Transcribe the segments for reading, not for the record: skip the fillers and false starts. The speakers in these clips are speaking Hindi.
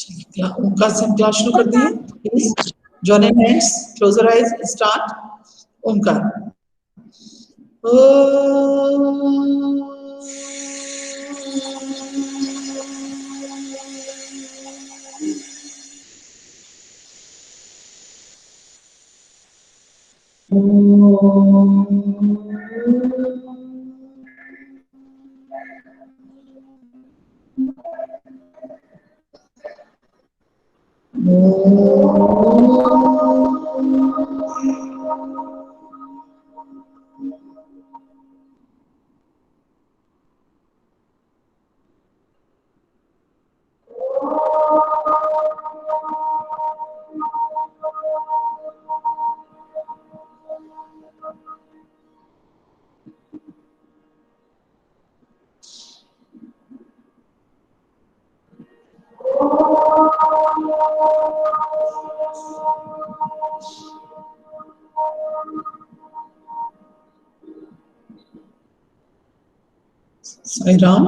उनका सब क्लास शुरू कर दिए। Please join hands, close your eyes, start. Omkar. Sai Ram.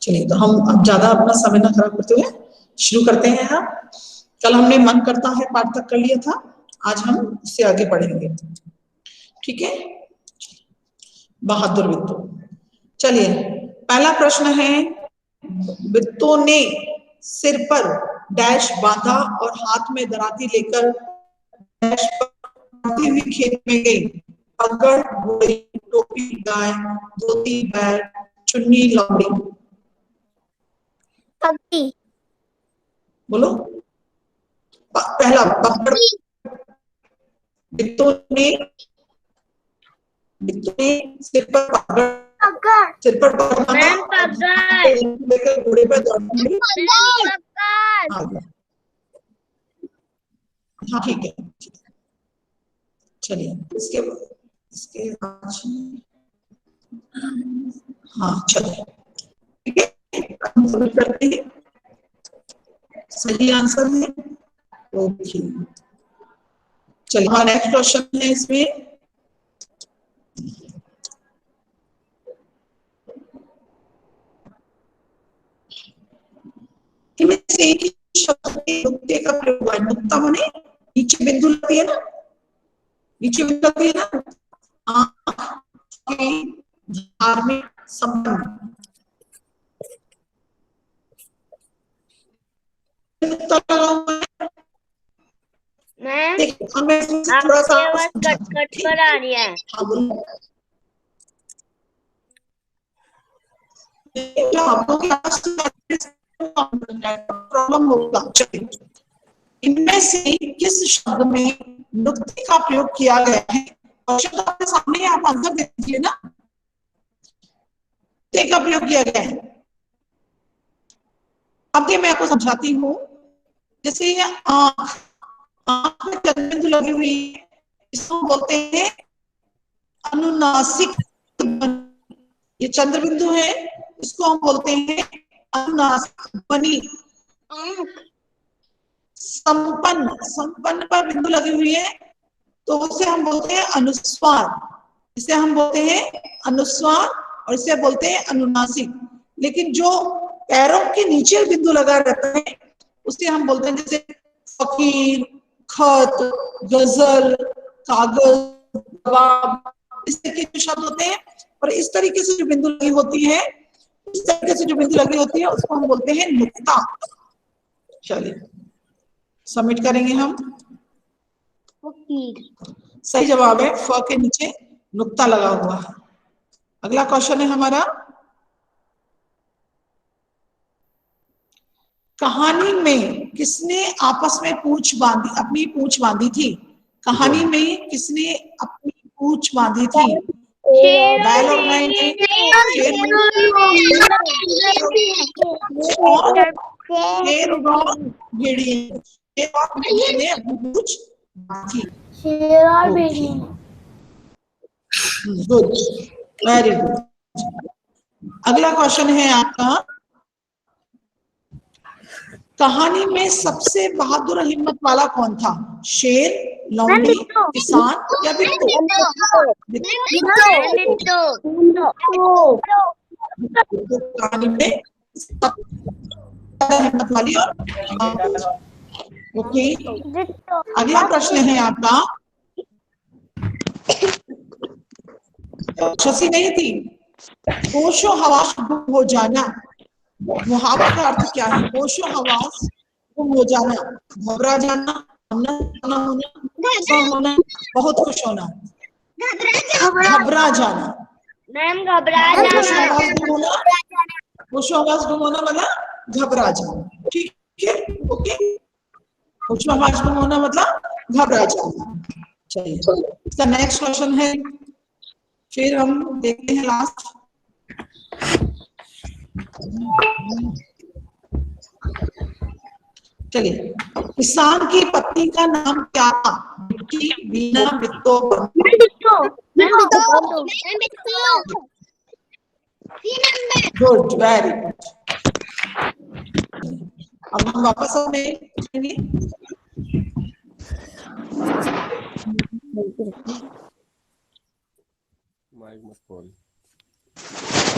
चलिए, तो हम अब ज्यादा अपना समय न खराब करते हुए शुरू करते हैं। हम कल हमने मन करता है पाठ तक कर लिया था, आज हम उससे आगे बढ़ेंगे। ठीक है, बहादुर वित्तो। चलिए, पहला प्रश्न है, वित्तो ने सिर पर डैश बांधा और हाथ में दराती लेकर डैश पर हुई खेत में गई। पगड़ घोड़ी, टोपी गाय, धोती बैल, चुन्नी लौंडी। पगड़ी। बोलो। पहला पगड़। वित्तो ने सिर पर पगड़, सिर पर लेकर घोड़े पर दौड़ी। हाँ ठीक है, चलिए इसके हाँ चलिए, ठीक है, हम सबमिट करते हैं। सही आंसर है। ओके, चलिए हमारा नेक्स्ट क्वेश्चन है इसमें। इनमें से एक ही शब्द में नुक्ते का प्रयोग हुआ है। नुक्ता माने नीचे बिंदु लगती है ना, नीचे बिंदु लगती है ना, आंख के धार्मिक संबंध। नुक्ता लगा हुआ है। देखिए, हमें थोड़ा सा कट कर आ रही है। हाँ बोलो। प्रॉब्लम होगा। चलिए, इनमें से किस शब्द में नुक्ते का प्रयोग किया गया है? और शब्द आपके सामने, आप आंसर दे दीजिए ना। नुक्ते का प्रयोग किया गया है, अब ये मैं आपको समझाती हूँ। जैसे ये आंख, आंख में चंद्रबिंदु लगी हुई है, इसको बोलते हैं अनुनासिक। ये चंद्रबिंदु है, इसको हम बोलते हैं अनुनासिक ध्वनि। संपन्न, संपन्न पर बिंदु लगी हुई है तो उसे हम बोलते हैं अनुस्वार। इसे हम बोलते हैं अनुस्वार और इसे बोलते हैं अनुनासिक। लेकिन जो पैरों के नीचे बिंदु लगा रहता है उसे हम बोलते हैं, जैसे फकीर, खत, गजल, कागज, जवाब, इस तरीके के शब्द होते हैं। और इस तरीके से जो बिंदु लगी होती है, इस तरीके से जो बिंदु लगी होती है उसको हम बोलते हैं नुक्ता। चलिए सबमिट करेंगे हम। सही जवाब है, फ के नीचे नुक्ता लगा हुआ है। अगला क्वेश्चन है हमारा, कहानी में किसने आपस में पूंछ बांधी, अपनी पूंछ बांधी थी? कहानी में किसने अपनी पूंछ बांधी थी? बैल और गाय ने, शेर और भेड़िए ने अपनी पूंछ बांधी। शेर और भेड़िए। Good, very good. अगला क्वेश्चन है आपका, कहानी में सबसे बहादुर और हिम्मत वाला कौन था? शेर, लौंडी, किसान या बिट्टू? कहानी में सहमत वाली और ओके। अगला प्रश्न है आपका, शशि नहीं थी, होशो हवास गुम हो जाना, मुहावरे का अर्थ क्या है? होशो हवास गुम हो जाना, घबरा जाना, होना होना, बहुत खुश होना, घबरा जाना। मैम घबरा होशो जाना। हवास गुम होना, होशो हवास गुम होना मतलब घबरा जाना, ठीक है, ओके। होशो हवास गुम होना मतलब घबरा जाना। चलिए, इसका नेक्स्ट क्वेश्चन है, फिर हम देखते हैं लास्ट। चलिए, किसान की पत्नी का नाम क्या था? बिट्टी, बीना, बिट्टो, गुड, वेरी गुड। अब हम वापस अपने पूछेंगे।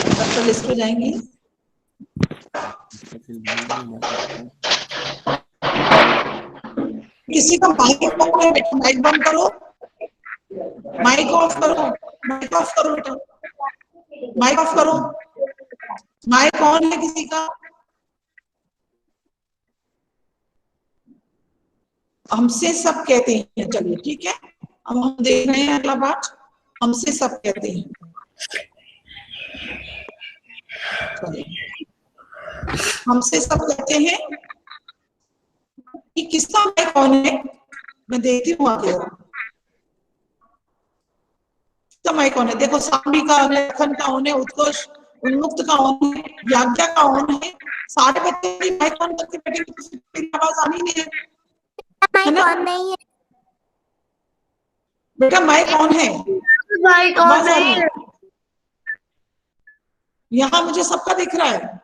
डॉक्टर लिस्ट पे जाएंगे। किसी का माइक ऑफ है बेटा, माइक बंद करो, माइक ऑफ करो, माइक ऑफ करो बेटा, माइक ऑफ करो। माइक ऑन है किसी का? हमसे सब कहते हैं, चलिए ठीक है। अब हम देख रहे हैं अगला पाठ, हमसे सब कहते हैं। हमसे सब कहते हैं कि किसका माइक कौन है? मैं देखती हूँ आगे, किसका माइक कौन है? देखो, साम्बी का ऑन है, लखन का ऑन है, उत्कर्ष उन्मुक्त का ऑन है, याज्ञा का ऑन है। सारे बच्चे माइक ऑन करके बैठे, मेरी आवाज आनी नहीं है, है ना? नहीं है बेटा, माइक ऑन है, माइक ऑन नहीं है। यहाँ मुझे सबका दिख रहा है,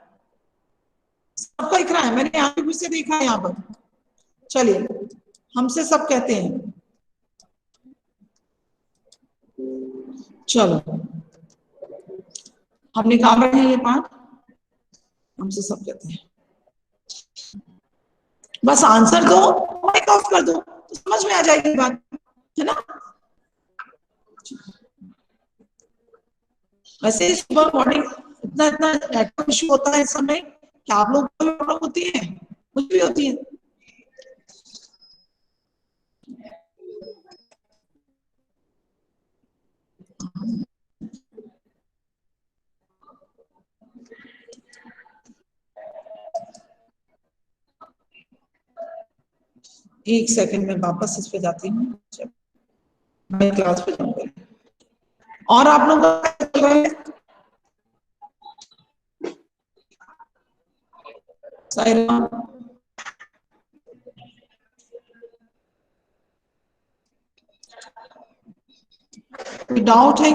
सबका दिख रहा है, मैंने यहाँ पे से देखा है यहाँ पर। चलिए, हमसे सब कहते हैं, चलो हम निकाल रहे हैं ये पाठ, हमसे सब कहते हैं। बस आंसर दो, माइक ऑफ कर दो, तो समझ में आ जाएगी बात, है ना? वैसे सुबह मॉर्निंग इतना इतना नेटवर्क इशू होता है इस समय, क्या आप लोग को भी प्रॉब्लम होती है? मुझे भी होती है। एक सेकंड में वापस इस पे जाती हूँ, मैं क्लास पे जाऊंगी। और आप लोग चल रहे हैं? सायरा, कोई डाउट है?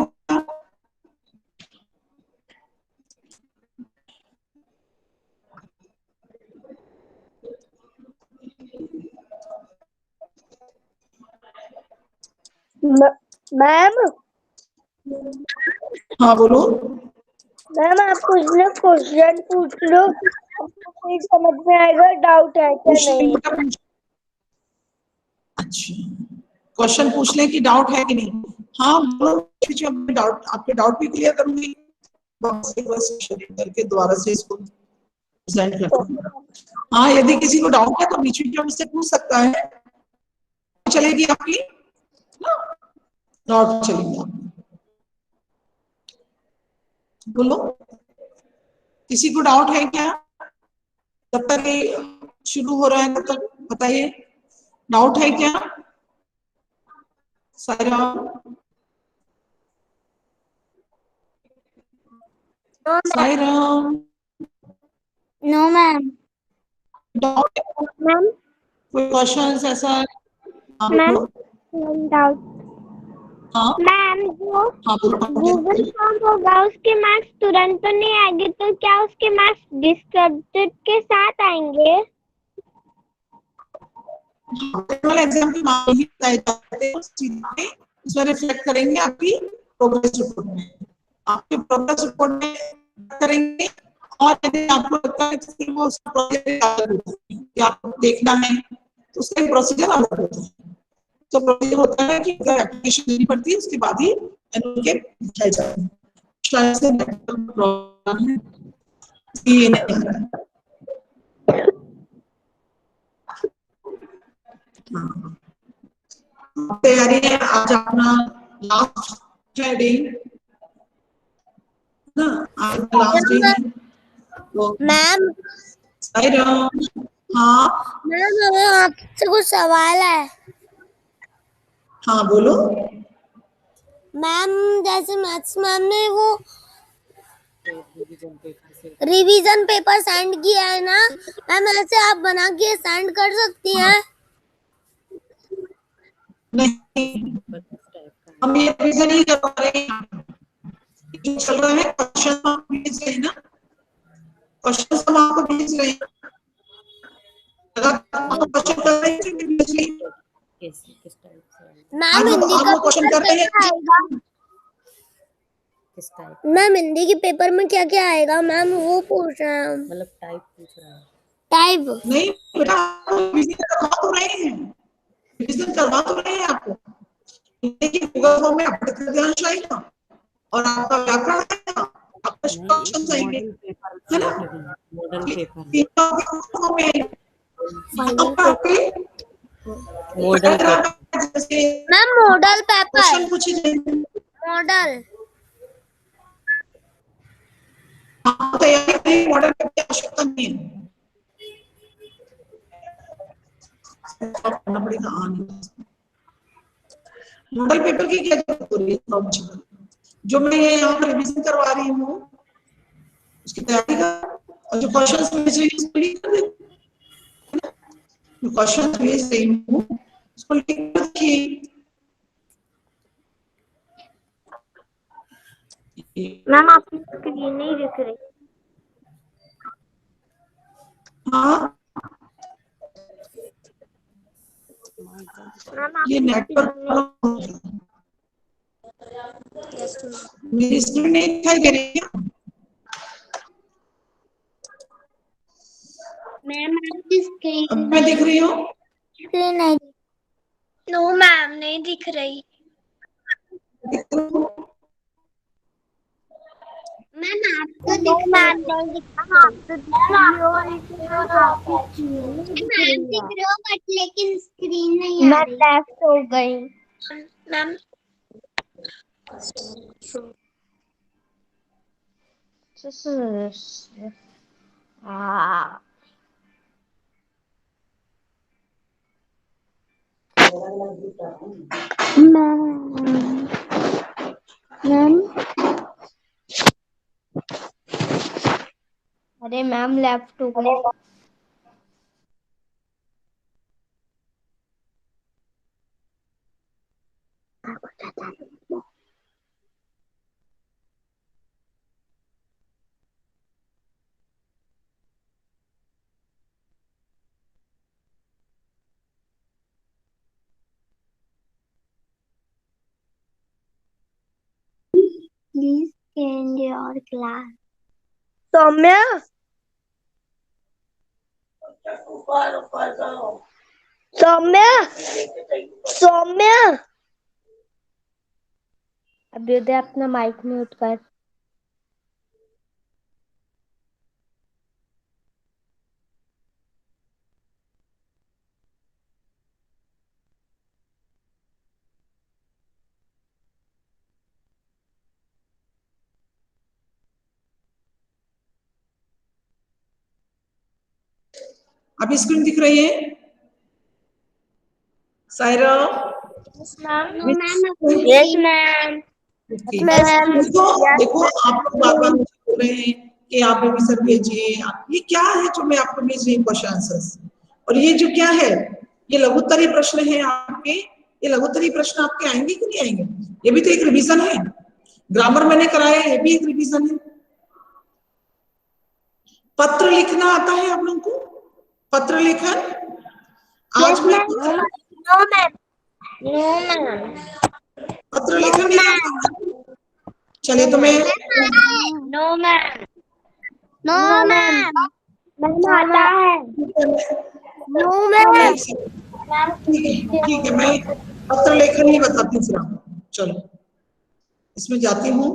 मैम, हाँ बोलो। मैम आप कुछ ना क्वेश्चन पूछ लो, आपको समझ में आएगा, डाउट है क्या नहीं। अच्छा, क्वेश्चन पूछ लें कि डाउट है कि नहीं? हाँ बोलो, डाउट, आपके डाउट भी क्लियर करूंगी करके, दोबारा से इसको प्रेजेंट करता हूँ। हाँ, यदि किसी को डाउट है तो बीच में मुझसे पूछ सकता है, चलेगी आपकी डाउट, चलेगी आपकी। बोलो, किसी को डाउट है क्या? तब तक ये शुरू हो रहा है, तब तक बताइए, डाउट है क्या? Saira, Saira, no ma'am. Doubt ma'am, कोई क्वेश्चन ऐसा? Ma'am doubt. हाँ मैम, जो हाँ गूगल फॉर्म होगा उसके मार्क्स तुरंत तो नहीं आएंगे, तो क्या उसके मार्क्स डिस्क्रिप्टिव के साथ आएंगे? एग्जाम के मार्क्स ही बताए जाते हैं, सीधे उसमें रिफ्लेक्ट करेंगे आपकी प्रोग्रेस रिपोर्ट में, आपके प्रोग्रेस रिपोर्ट में करेंगे, और यदि आपको लगता है तो फिर वो उसका प्रोसीजर अलग होता है कि आपको देखना है तो उसका प्रोसीजर अलग होता है। तो प्रोसीजर होता है कि अगर एप्लीकेशन देनी पड़ती है उसके बाद ही एनुअल के दिखाए जाते हैं। शायद से प्रॉब्लम है ये नहीं आ रहा है। हाँ। तैयारी है आज अपना लास्ट फ्राइडे ना, आज लास्ट डे है तो मैम हाँ मैम हमें आपसे कुछ सवाल है। हाँ बोलो। मैम जैसे मैथ्स मैम ने वो रिवीजन पेपर सेंड किया है ना मैम, ऐसे आप बना के सेंड कर सकती हैं? नहीं हम ये रिवीजन नहीं कर पा रहे हैं, जो चल रहा है क्वेश्चन हम भेज रहे हैं ना, क्वेश्चन हम आपको भेज रहे हैं, अगर आप क्वेश्चन कर रहे हैं तो भेज रहे हैं। मैम हिंदी का क्वेश्चन पेपर कर रहे कैसा आएगा? मैम हिंदी के पेपर में क्या क्या आएगा मैम, वो पूछ रहे हैं हम। मतलब टाइप पूछ रहा है। टाइप नहीं बेटा, रिवीजन करवा तो रहे हैं, रिवीजन करवा तो रहे हैं आपको, लेकिन गूगल फॉर्म में अपडेट कर देना चाहिए और आपका व्याकरण आएगा, आपका क्वेश्चन आएंगे, है ना? Model paper model ma'am model paper question पूछे जाएंगे। मॉडल तैयारी करें, मॉडल पेपर की आवश्यकता नहीं है, पढ़ना पड़ेगा। मॉडल पेपर की क्या जरूरत हो रही है? जो मैं यहाँ पर रिवीजन करवा रही हूँ उसकी तैयारी कर, और जो क्वेश्चंस भेज रही हूँ उसको लिख कर दे, जो क्वेश्चन भेज रही हूँ उसको लिख कर रखिए। मैम आपकी स्क्रीन नहीं दिख रही। हाँ मैम ये नेटवर्क मेरी स्क्रीन नहीं दिखाई दे रही है। मैम आपकी स्क्रीन अब मैं दिख रही हूँ। नहीं। नो मैम नहीं दिख रही। मैम आपको दिख मैम नहीं दिख रही हो बट लेकिन स्क्रीन नहीं आ रही। मैं लेफ्ट हो गई मैम। मैम अरे मैम लेफ्ट हो गई। Please change your class. Saumya Saumya Saumya Abhyuday अपना माइक म्यूट कर। अभी स्क्रीन दिख रही है सायरा? Yes ma'am. देखो देखो आप लोग बार बार मुझे बोल रहे हैं कि आप रिवीजन भेजिए, ये क्या है जो मैं आपको भेज रही हूँ क्वेश्चन आंसर्स, और ये जो क्या है ये लघुत्तरीय प्रश्न है आपके, ये लघुत्तरीय प्रश्न आपके आएंगे कि नहीं आएंगे? ये भी तो एक रिवीजन है। ग्रामर मैंने कराया, ये भी एक रिवीजन है। पत्र लिखना आता है आप लोगों को? पत्र लेखन आज मैं पत्र लेखन नहीं आता? चलिए तो मैं no ma'am. No ma'am. Ma'am आता है। No ma'am. ठीक है, मैं पत्र लेखन ही बताती हूँ फिर आपको। चलो इसमें जाती हूँ,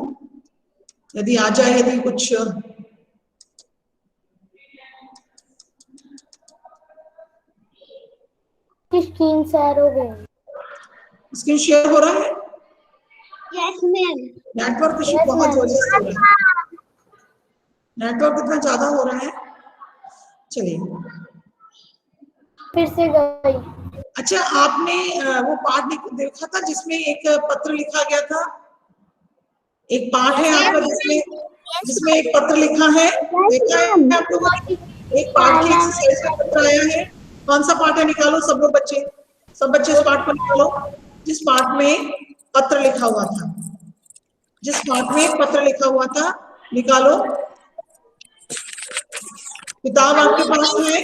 यदि आ जाए, यदि कुछ स्क्रीन शेयर हो गई। स्क्रीन शेयर हो रहा है। Yes ma'am. नेटवर्क इशू बहुत जबरदस्त हो रहा है, नेटवर्क इतना ज्यादा हो रहा है। चलिए फिर से गई। अच्छा, आपने वो पाठ देखा था जिसमें एक पत्र लिखा गया था? एक पाठ है आपका जिसमें जिसमें एक पत्र लिखा है, देखा है आप लोगों ने? एक पाठ की एक्सरसाइज का पत्र आया है। कौन सा पाठ है? निकालो सब लोग बच्चे, सब बच्चे इस पाठ को निकालो जिस पाठ में पत्र लिखा हुआ था, जिस पाठ में पत्र लिखा हुआ था, निकालो। किताब आपके पास है?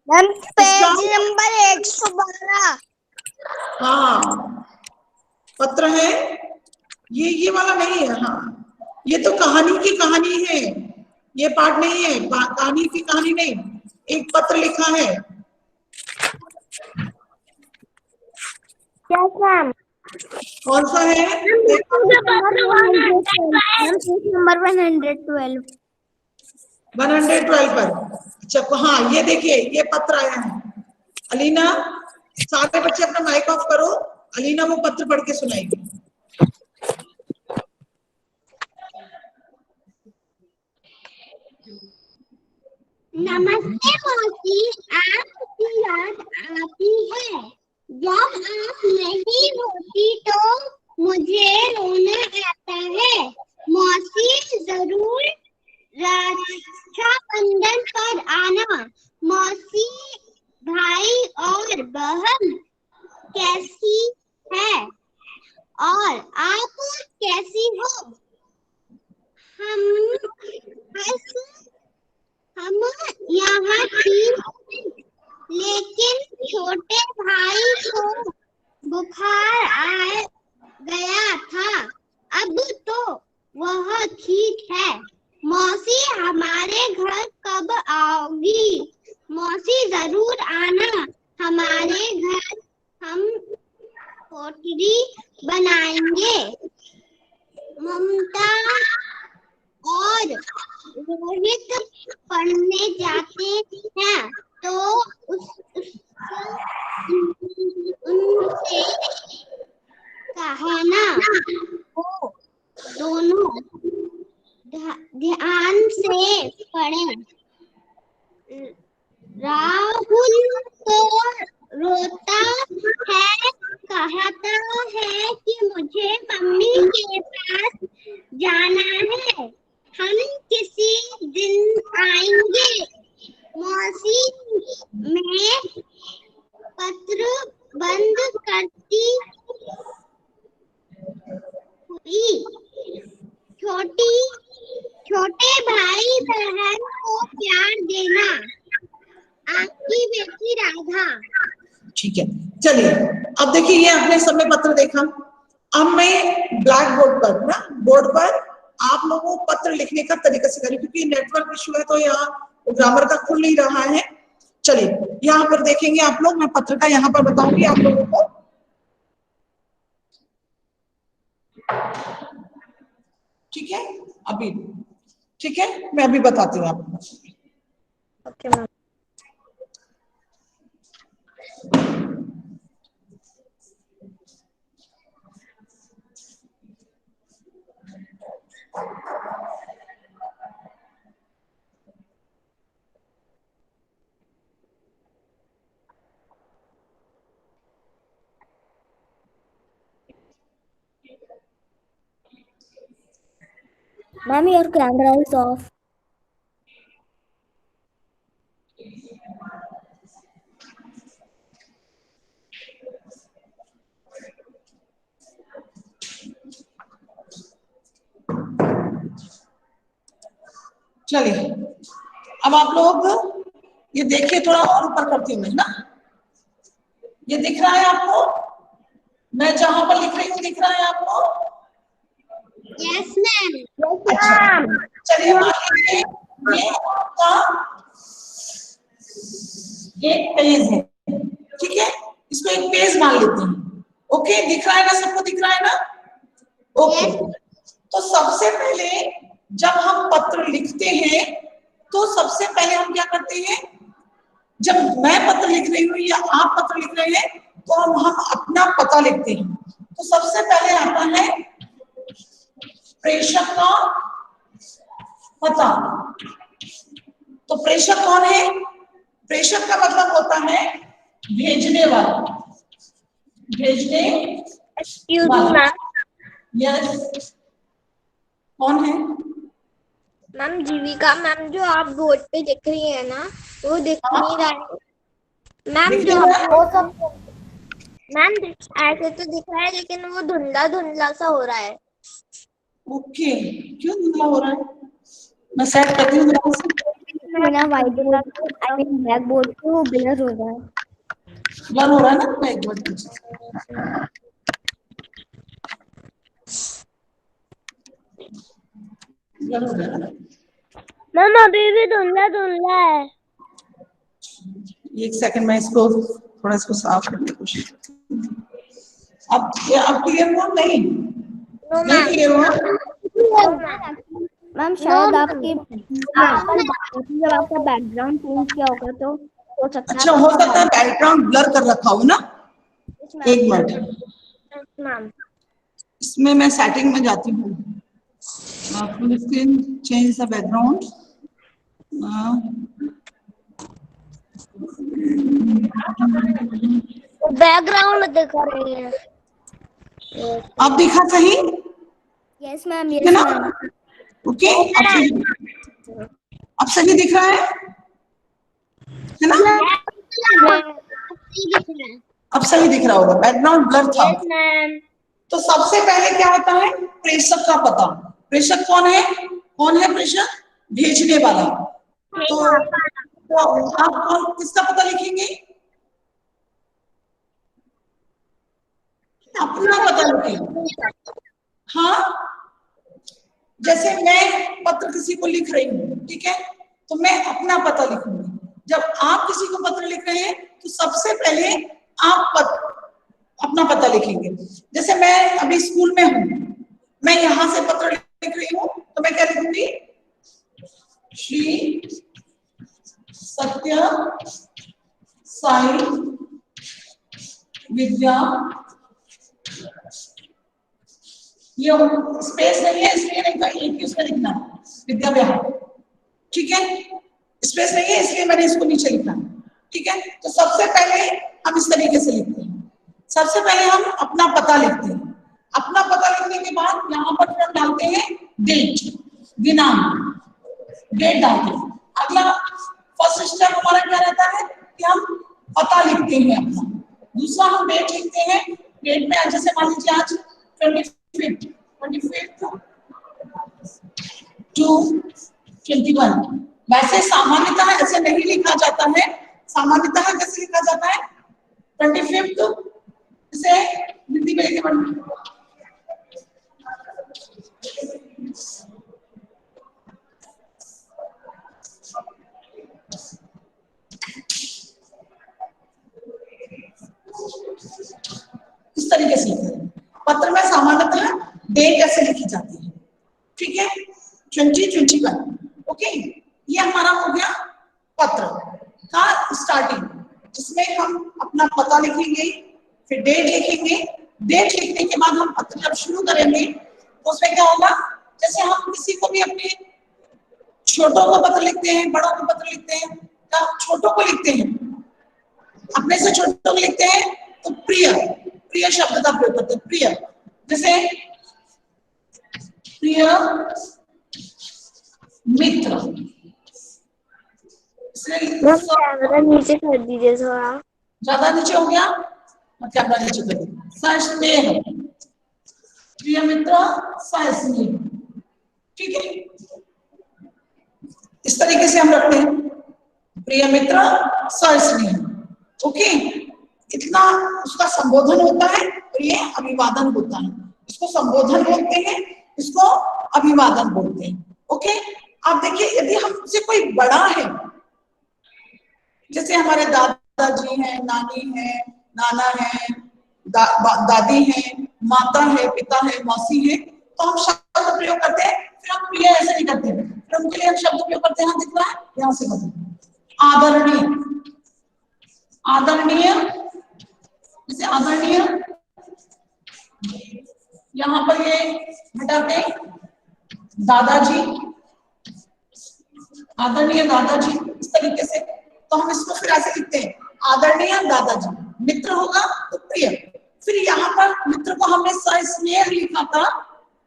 मैम इसका पेज नंबर 112। हाँ पत्र है, ये वाला नहीं है। हाँ ये तो कहानी की कहानी है, ये पाठ नहीं है, कहानी की कहानी नहीं, एक पत्र लिखा है। Yes ma'am. कौन सा है? नंबर 112। 112 पर। अच्छा हाँ ये देखिए, ये पत्र आया है। अलीना, सारे बच्चे अपना माइक ऑफ करो, अलीना वो पत्र पढ़ के सुनाएगी। नमस्ते मौसी, आपकी याद आती है। जब आप नहीं होती तो मुझे रोना आता है। मौसी जरूर रक्षाबंधन पर आना। मौसी, भाई और बहन कैसी है और आप कैसी हो? हम यहाँ ठीक हैं, लेकिन छोटे भाई को बुखार आ गया था। अब तो वह ठीक है। मौसी हमारे घर कब आओगी? मौसी जरूर आना हमारे घर, हम पोटली बनाएंगे। ममता और रोहित पढ़ने जाते हैं तो उनसे कहना वो दोनों ध्यान से पढ़ें। राहुल तो रोता है, कहता है कि मुझे मम्मी के पास जाना है। हम किसी दिन आएंगे। मौसी, मैं पत्र बंद करती हुई छोटे भाई बहन को प्यार देना। आपकी बेटी राधा। ठीक है, चलिए अब देखिए, ये आपने समय पत्र देखा। अब मैं ब्लैक बोर्ड पर ना, बोर्ड पर आप लोगों को पत्र लिखने का तरीका सिखाऊंगी, क्योंकि नेटवर्क इशू है तो यहाँ ग्रामर का खुल नहीं रहा है। चलिए यहाँ पर देखेंगे आप लोग, मैं पत्र का यहाँ पर बताऊंगी आप लोगों को। ठीक है, अभी ठीक है, मैं अभी बताती हूँ आपको। Okay ma'am. Ma'am, your camera is off. चलिए अब आप लोग ये देखिए, थोड़ा और ऊपर करती हूँ मैं ना। ये दिख रहा है आपको? मैं जहां पर लिख रही हूँ दिख रहा है आपको? Yes ma'am. अच्छा, चलिए मान लीजिए ये आपका एक पेज है, ठीक है, इसको एक पेज मान लेते हैं। ओके, दिख रहा है ना, सबको दिख रहा है ना? ओके, तो सबसे पहले जब हम पत्र लिखते हैं तो सबसे पहले हम क्या करते हैं, जब मैं पत्र लिख रही हूँ या आप पत्र लिख रहे हैं तो हम अपना पता लिखते हैं। तो सबसे पहले आता है प्रेषक का पता। तो प्रेषक कौन है? प्रेषक का मतलब होता है भेजने वाला, भेजने वाला। यस, कौन है? मैम जीविका मैम, जो आप बोर्ड पे दिख रही है ना, वो दिख नहीं रहा है मैम। जो वो सब मैम ऐसे तो दिख रहा है, लेकिन वो धुंधला धुंधला सा हो रहा है। ओके, क्यों धुंधला हो रहा है? मैं सेट करती हूँ जरा से। बिना white board I mean black board पे वो ब्लर हो रहा है। ब्लर हो रहा है ना? मैं एक बार ब्लर हो रहा है ना? मैम अभी भी धुंधला धुंधला है। एक सेकंड, मैं इसको थोड़ा इसको साफ करने की कोशिश करती हूँ। अब क्लियर हुआ? नहीं क्लियर हुआ? मैम शायद आपकी जब आपका बैकग्राउंड चेंज किया होगा तो हो सकता है। अच्छा, हो सकता है बैकग्राउंड ब्लर कर रखा हो ना। एक मिनट, मैम इसमें मैं सेटिंग में जाती हूँ। Full screen, change the background. Background दिखा रही है। अब दिखा सही? यस मैम, है यस ना? मैम। ओके, अब सही दिख रहा है ना? अब सही दिख रहा होगा, बैकग्राउंड ब्लर था। तो सबसे पहले क्या होता है? प्रेषक का पता। प्रेषक कौन है? कौन है प्रेषक? भेजने वाला। तो आप किसका पता लिखेंगे? अपना पता लिखेंगे। हाँ, जैसे मैं पत्र किसी को लिख रही हूँ, ठीक है, तो मैं अपना पता लिखूंगी। जब आप किसी को पत्र लिख रहे हैं तो सबसे पहले आप अपना पता लिखेंगे। जैसे मैं अभी स्कूल में हूँ, मैं यहां से पत्र लिख रही हूँ, तो मैं क्या लिखूंगी? श्री सत्य साई विद्या, ये स्पेस नहीं है इसलिए नहीं था, एक ही उसमें लिखना विद्या विहार, ठीक है, स्पेस नहीं है इसलिए मैंने इसको नीचे लिखा, ठीक है। तो सबसे पहले हम इस तरीके से लिखते हैं। सबसे पहले हम अपना पता लिखते हैं। अपना पता लिखने के बाद यहाँ पर हम डालते हैं डेट, दिनांक, डेट डालते हैं। अगला फर्स्ट स्टेप हमारा क्या रहता है कि हम पता लिखते हैं अपना। दूसरा हम डेट लिखते हैं। डेट में जैसे मान लीजिए आज 25 to 21। वैसे सामान्यतः ऐसे नहीं लिखा जाता है। सामान्यतः कैसे लिखा जाता है? 25 से हिंदी में लिखे इस तरीके से लिखते हैं। पत्र में सामान्यतः डेट ऐसे लिखी जाती है, ठीक है, 2021। ओके, ये हमारा हो गया पत्र का स्टार्टिंग, जिसमें हम अपना पता लिखेंगे, फिर डेट लिखेंगे। डेट लिखने के बाद हम पत्र जब शुरू करेंगे तो उसमें क्या होगा? जैसे हम किसी को भी अपने छोटों को पत्र लिखते हैं, बड़ों को पत्र लिखते हैं, तो छोटों को लिखते हैं, अपने से छोटों को लिखते हैं तो प्रिय, प्रिय शब्द का प्रयोग करते हैं। प्रिय, जैसे प्रिय मित्र। कैमरा नीचे कर दीजिए थोड़ा, ज्यादा नीचे हो गया, मैं कैमरा नीचे कर दूं। सस्नेह, प्रिय मित्र सस्नेह, ठीक है, इस तरीके से हम रखते हैं, प्रिय मित्र सस्नेह। ओके, इतना उसका संबोधन होता है और ये अभिवादन होता है। इसको संबोधन बोलते हैं इसको अभिवादन बोलते हैं। ओके, आप देखिए यदि हमसे कोई बड़ा है, जैसे हमारे दादाजी हैं, नानी है, नाना है, दादी है, माता है, पिता है, मौसी है, तो हम शब्द प्रयोग करते हैं। फिर हम प्रिय ऐसे नहीं करते, फिर उनके लिए हम शब्द प्रयोग करते हैं। दिख रहा है यहां से बदल, आदरणीय, आदरणीय, जैसे आदरणीय, यहाँ पर ये हटाते दादाजी, आदरणीय दादाजी, इस तरीके से। तो हम इसको फिर ऐसे लिखते हैं, आदरणीय दादाजी। मित्र होगा तो प्रिय। फिर यहाँ पर मित्र को हमने सस्नेह लिखा था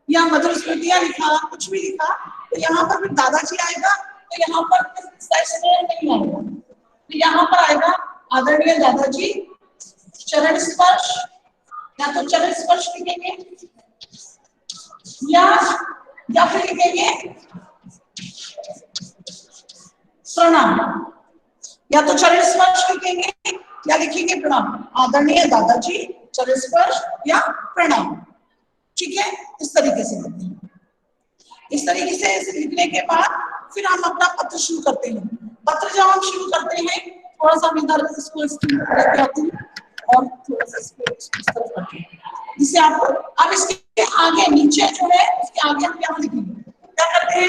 या मधुर स्मृतियां लिखा, कुछ भी लिखा, तो यहाँ पर भी दादाजी आएगा, तो यहाँ पर सस्नेह नहीं आएगा, तो यहाँ पर आएगा आदरणीय दादाजी। चरण स्पर्श, या तो चरण स्पर्श लिखेंगे या फिर लिखेंगे प्रणाम, या तो चरण स्पर्श लिखेंगे या लिखेंगे प्रणाम। आदरणीय दादाजी, चरण स्पर्श या प्रणाम, ठीक है, इस तरीके से लिखते हैं। इस तरीके से इसे लिखने के बाद फिर हम अपना पत्र शुरू करते हैं। पत्र जब हम शुरू करते हैं, थोड़ा सा इधर इसको लेके आते हैं और थोड़ा सा इसको करते हैं, जिससे आपको अब इसके आगे नीचे जो है उसके आगे हम यहाँ लिखेंगे। क्या करते हैं,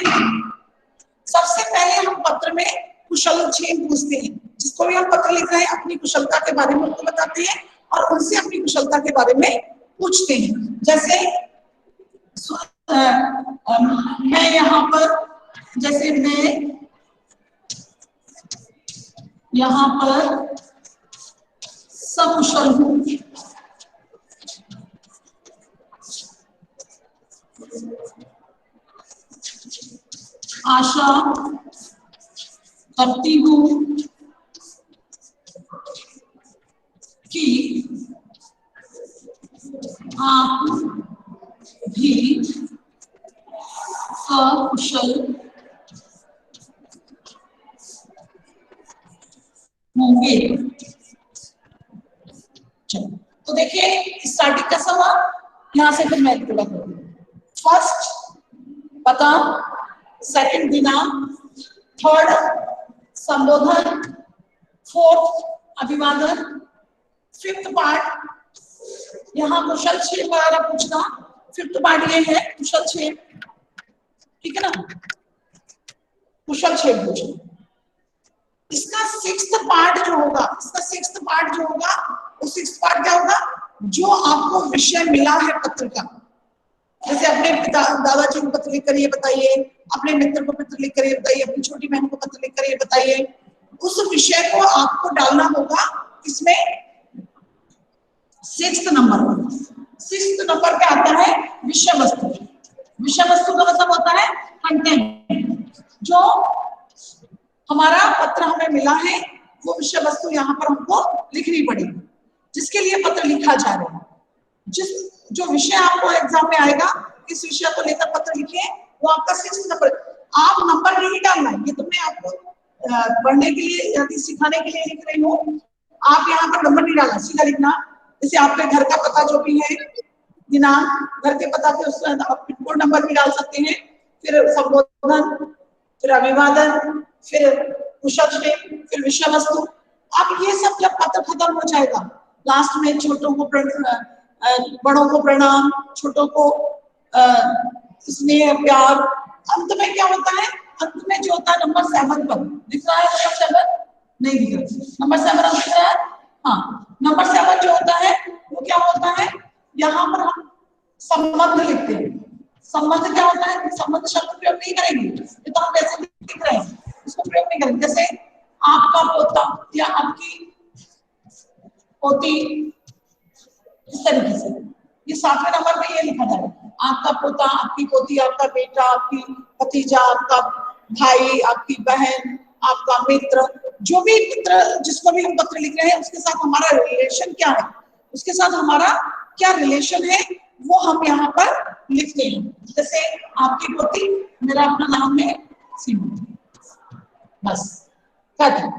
सबसे पहले हम पत्र में कुशलक्षेम पूछते हैं। जिसको भी हम पत्र लिख रहे हैं अपनी कुशलता के बारे में उनको बताते हैं और उनसे अपनी कुशलता के बारे में पूछते हैं। जैसे मैं यहाँ पर, जैसे मैं यहाँ पर सकुशल हूँ, आशा करती हूँ कि आप भी सकुशल होंगे। चलो, तो देखिए स्टार्टिंग कैसा हुआ, यहां से फिर मैं थोड़ा फर्स्ट पता, सेकंड दिनांक, थर्ड संबोधन, फोर्थ अभिवादन, फिफ्थ पार्ट यहाँ कुशल क्षेम वगैरह पूछना। फिफ्थ पार्ट ये है कुशल क्षेम, ठीक है ना, कुशल क्षेम पूछना। इसका सिक्स्थ पार्ट जो होगा, वो सिक्स्थ पार्ट क्या होगा, जो आपको विषय मिला है पत्र का। जैसे अपने दादाजी को पत्र लिख कर ये बताइए, अपने मित्र को पत्र लिख कर ये बताइए, अपनी छोटी बहन को पत्र लिख कर ये बताइए। उस विषय को आपको डालना होगा इसमें सिक्स्थ नंबर पर। सिक्स्थ नंबर पे आता है विषय वस्तु। विषय वस्तु का मतलब होता है कंटेंट। जो हमारा पत्र हमें मिला है वो विषय वस्तु यहाँ पर हमको लिखनी पड़ेगी, जिसके लिए पत्र लिखा जा रहा है। जो विषय आपको एग्जाम में आएगा, इस विषय को लेकर पत्र लिखिए, वो आपका सिक्स्थ नंबर। आप नंबर नहीं डालना है, ये तो मैं आपको पढ़ने के लिए या सिखाने के लिए लिख रही हूँ। आप यहाँ पर नंबर नहीं डालना, सीधा लिखना। जैसे आपके घर का पता जो भी है, दिनांक, घर के पता पे उसमें आप पिन कोड नंबर भी डाल सकते हैं। फिर संबोधन, फिर अभिवादन, फिर कुशल क्षेम, फिर विषय वस्तु। अब ये सब जब पत्र खत्म हो जाएगा, लास्ट में छोटों को बड़ों को प्रणाम, छोटों को स्नेह प्यार। अंत में क्या होता है, अंत में जो होता है नंबर 7 पर दिख रहा है, नंबर 7 नहीं दिख रहा, नंबर 7 दिख रहा है। हाँ, नंबर 7 जो होता है वो क्या होता है, यहाँ पर हम संबंध लिखते हैं। संबंध क्या होता है, संबंध शब्द प्रयोग नहीं करेंगे, ये तो हम वैसे लिख रहे हैं, इसको प्रयोग नहीं करेंगे। जैसे आपका पोता या आपकी पोती, इस तरीके से। ये 7वें नंबर पे ये लिखा था, आपका पोता, आपकी पोती, आपका बेटा, आपकी भतीजा, आपका भाई, आपकी बहन, आपका मित्र। जो भी मित्र जिसको भी हम पत्र लिख रहे हैं उसके साथ हमारा रिलेशन क्या है, उसके साथ हमारा क्या रिलेशन है, वो हम यहाँ पर लिखते हैं। जैसे आपकी पोती, मेरा अपना नाम है सीमा, बस खत्म।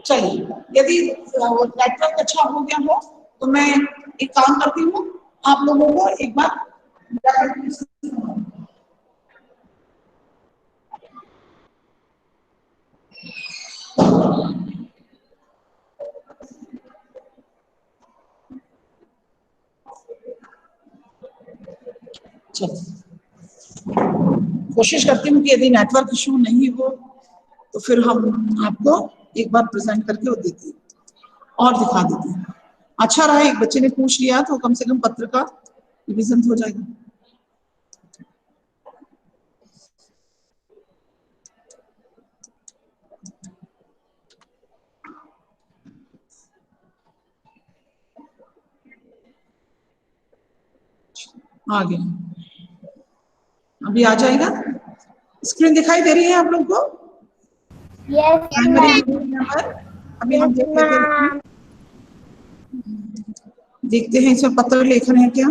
चलिए, यदि नेटवर्क अच्छा हो गया हो तो मैं एक काम करती हूँ, आप लोगों को एक बार चलो, कोशिश करती हूँ कि यदि नेटवर्क इशू नहीं हो तो फिर हम आपको एक बार प्रेजेंट करके वो देते हैं और दिखा देते हैं। अच्छा रहा एक बच्चे ने पूछ लिया तो कम से कम पत्र का रिवीजन हो जाएगा। आ गया, अभी आ जाएगा। स्क्रीन दिखाई दे रही है आप लोग को? अभी हम देखते हैं इसमें पत्र लेखन है क्या।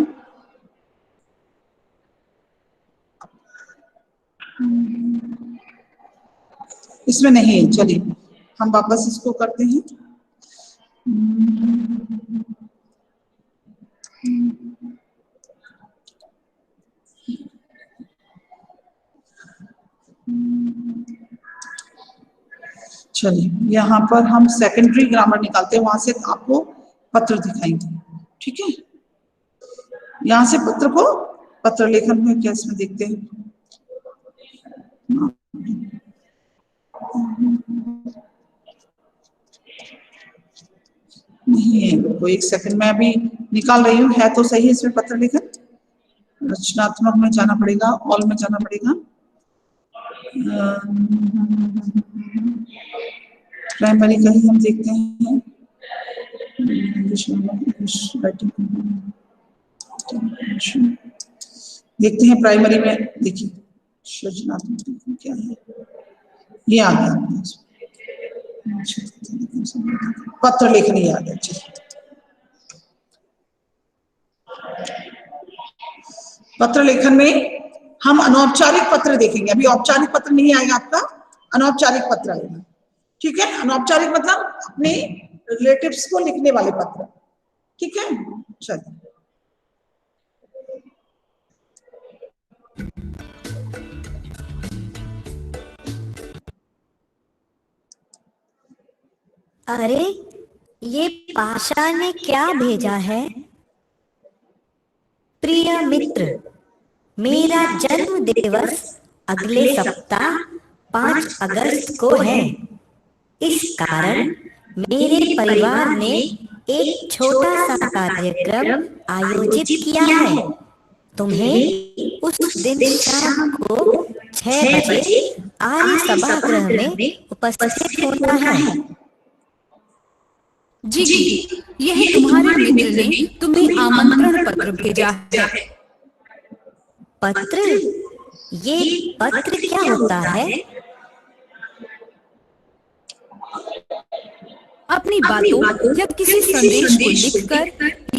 इसमें नहीं है, चलिए हम वापस इसको करते हैं। चलिए यहाँ पर हम सेकेंडरी ग्रामर निकालते हैं, वहां से आपको पत्र दिखाएंगे, ठीक है। यहाँ से पत्र को पत्र लेखन में क्या इसमें देखते हैं। नहीं है, कोई एक सेकंड में अभी निकाल रही हूँ। है तो सही इसमें पत्र लेखन। रचनात्मक में जाना पड़ेगा, ऑल में जाना पड़ेगा। प्राइमरी का ही हम देखते हैं। देखते हैं प्राइमरी में, देखिए सृजनात्मक क्या है, ये आ गया पत्र लेखन, आ गया। पत्र लेखन में हम अनौपचारिक पत्र देखेंगे। अभी औपचारिक पत्र नहीं आएगा आपका, अनौपचारिक पत्र आएगा, ठीक है। अनौपचारिक मतलब अपने रिलेटिव्स को लिखने वाले पत्र, ठीक है। चलिए अरे ये पाशा ने क्या भेजा है। प्रिय मित्र, मेरा जन्म दिवस अगले सप्ताह 5 अगस्त को है। इस कारण मेरे परिवार ने एक छोटा सा कार्यक्रम आयोजित किया है। तुम्हें उस दिन शाम को 6 बजे आर्य सभागृह में उपस्थित होना है। जी, यही तुम्हारे मित्र ने तुम्हें आमंत्रण पत्र भेजा है। पत्र? ये पत्र क्या होता है? अपनी बातों या किसी संदेश को लिखकर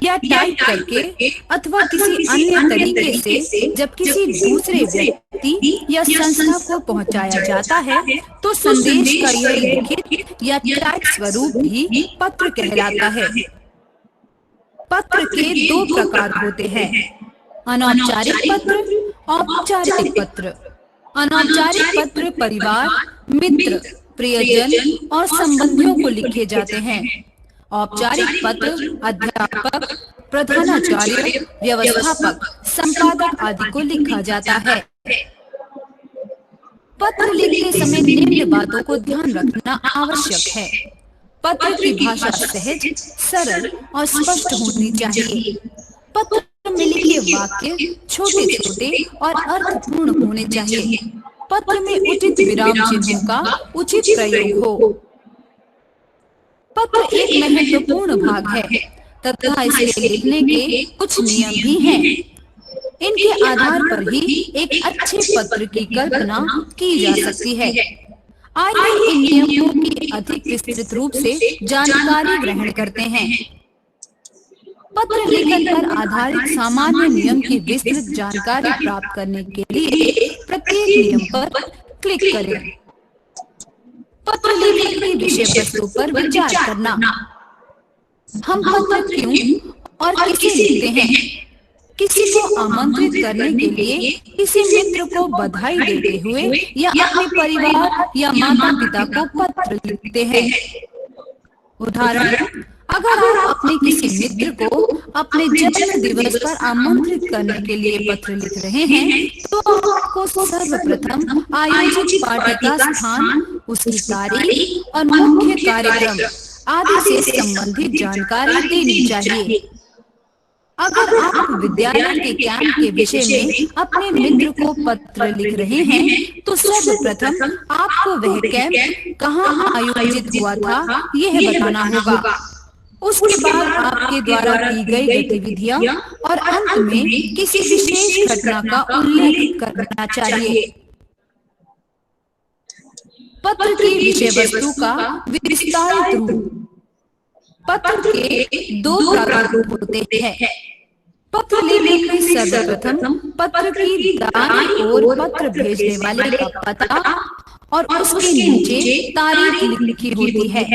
या टाइप करके अथवा किसी अन्य तरीके से जब किसी दूसरे व्यक्ति या संस्था को पहुंचाया जाता है तो संदेश का यह लिखित या टाइप स्वरूप भी पत्र कहलाता है। पत्र के 2 प्रकार होते हैं, अनौपचारिक पत्र, औपचारिक पत्र। अनौपचारिक पत्र परिवार, मित्र, प्रियजन और संबंधियों को लिखे जाते हैं। औपचारिक पत्र अध्यापक, प्रधानाचार्य, व्यवस्थापक, संपादक आदि को लिखा जाता है। पत्र लिखते समय निम्न बातों को ध्यान रखना आवश्यक है। पत्र की भाषा सहज, सरल और स्पष्ट होनी चाहिए। पत्र में लिखे वाक्य छोटे छोटे और अर्थपूर्ण होने चाहिए। पत्र में उचित विराम चिन्हों का उचित प्रयोग हो। पत्र एक महत्वपूर्ण भाग है तथा इसे लिखने के कुछ नियम भी हैं। इनके आधार पर ही एक अच्छे पत्र की कल्पना की जा सकती है। आइए इन नियमों की अधिक विस्तृत रूप से जानकारी ग्रहण करते हैं। पत्र लेखन पर आधारित सामान्य नियम की विस्तृत जानकारी प्राप्त करने के लिए प्रत्येक नियम पर क्लिक करें। पत्र लेखन की विषय वस्तु पर विचार करना। हम पत्र क्यों और किसे लिखते हैं? किसी को आमंत्रित करने के लिए किसी मित्र को बधाई देते हुए या अपने परिवार या माता पिता को पत्र लिखते हैं। उदाहरण, अगर आप अपने किसी मित्र को अपने जन्म दिवस पर आमंत्रित करने के लिए पत्र लिख रहे हैं, तो आपको सर्वप्रथम आयोजित पार्टी का स्थान, उसकी तारीख और मुख्य कार्यक्रम आदि से संबंधित जानकारी देनी चाहिए। अगर आप विद्यालय के कैंप के विषय में अपने मित्र को पत्र लिख रहे हैं, तो सर्वप्रथम आपको वह कैंप कहाँ आयोजित हुआ था यह बताना होगा। उसके बाद आपके द्वारा की गई गतिविधियां और अंत में किसी विशेष घटना का उल्लेख करना चाहिए। पत्र की विषय वस्तु का विस्तारित रूप। पत्र के दो प्रारूप होते हैं। पत्र लिखने में सर्वप्रथम पत्र की दाईं ओर पत्र भेजने वाले का पता और उसके नीचे तारीख लिखी होती है।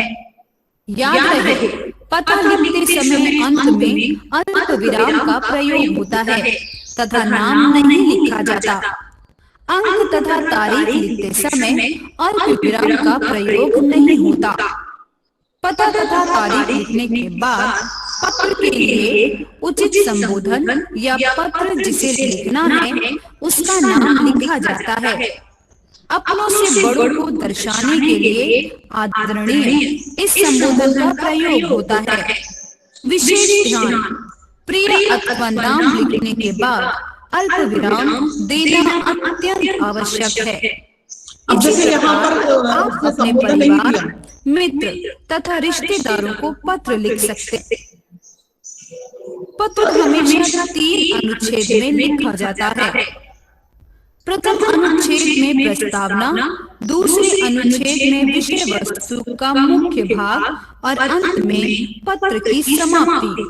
याद रहे, पता लिखते समय अंत में अल्प विराम का प्रयोग होता है तथा नाम नहीं लिखा जाता। अंक तथा तारीख लिखते समय अल्प विराम का प्रयोग नहीं होता। पता तथा तारीख लिखने के बाद पत्र के लिए उचित संबोधन या पत्र जिसे लिखना है उसका नाम लिखा जाता है। अपनों से बड़ों को दर्शाने के लिए आदरणीय इस संबोधन का प्रयोग होता है। विशेष ध्यान, प्रिय अथवा नाम लिखने के बाद अल्प विराम देना अत्यंत आवश्यक है। अब जैसे यहाँ पर आप अपने परिवार, मित्र तथा रिश्तेदारों को पत्र लिख सकते हैं। पत्र हमेशा 3 अनुच्छेद में लिखा जाता है। प्रथम अनुच्छेद में प्रस्तावना, दूसरे अनुच्छेद में विषय वस्तु का मुख्य भाग और अंत में पत्र की समाप्ति।